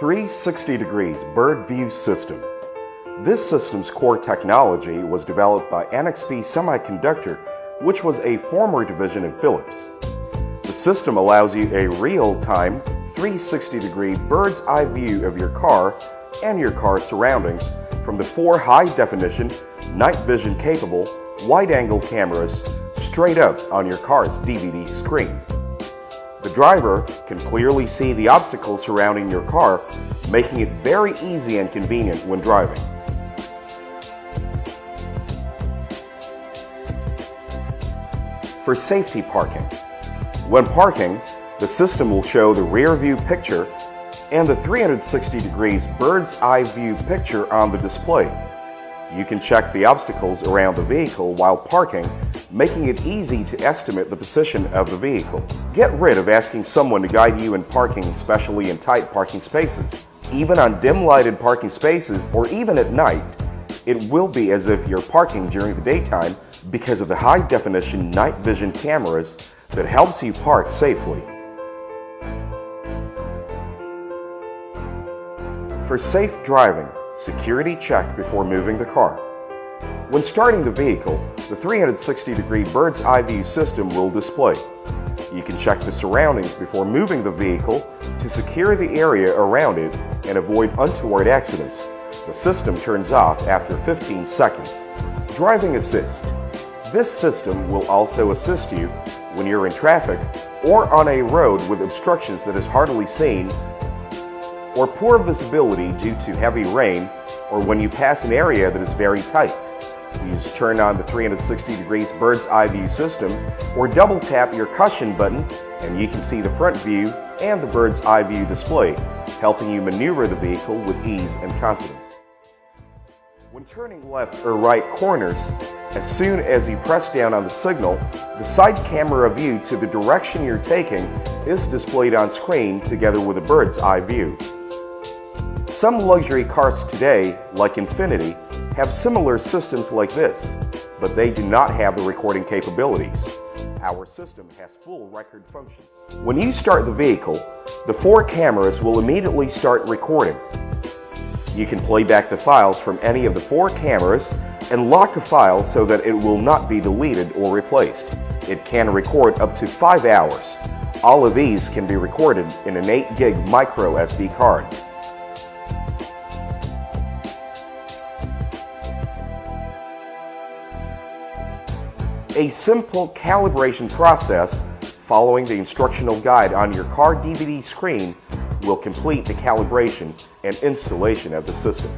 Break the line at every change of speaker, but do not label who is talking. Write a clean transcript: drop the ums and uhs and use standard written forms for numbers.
360 degrees bird view system. This system's core technology was developed by NXP Semiconductor, which was a former division of Philips. The system allows you a real-time 360-degree bird's eye view of your car and your car's surroundings from the 4 high-definition, night vision capable, wide-angle cameras straight up on your car's DVD screen. The driver can clearly see the obstacles surrounding your car, making it very easy and convenient when driving. For safety parking. When parking, the system will show the rear view picture and the 360 degrees bird's eye view picture on the display. You can check the obstacles around the vehicle while parking, making it easy to estimate the position of the vehicle. Get rid of asking someone to guide you in parking, especially in tight parking spaces. Even on dim-lighted parking spaces or even at night, it will be as if you're parking during the daytime because of the high-definition night vision cameras that helps you park safely. For safe driving, security check before moving the car. When starting the vehicle, the 360-degree bird's eye view system will display. You can check the surroundings before moving the vehicle to secure the area around it and avoid untoward accidents. The system turns off after 15 seconds. Driving assist. This system will also assist you when you're in traffic or on a road with obstructions that is hardly seen, or poor visibility due to heavy rain, or when you pass an area that is very tight. You just turn on the 360 degrees bird's eye view system or double tap your caution button and you can see the front view and the bird's eye view display, helping you maneuver the vehicle with ease and confidence. When turning left or right corners, as soon as you press down on the signal, the side camera view to the direction you're taking is displayed on screen together with a bird's eye view. Some luxury cars today, like Infiniti, have similar systems like this, but they do not have the recording capabilities. Our system has full record functions. When you start the vehicle, the 4 cameras will immediately start recording. You can play back the files from any of the 4 cameras and lock a file so that it will not be deleted or replaced. It can record up to 5 hours. All of these can be recorded in an 8 gig micro SD card. A simple calibration process following the instructional guide on your car DVD screen will complete the calibration and installation of the system.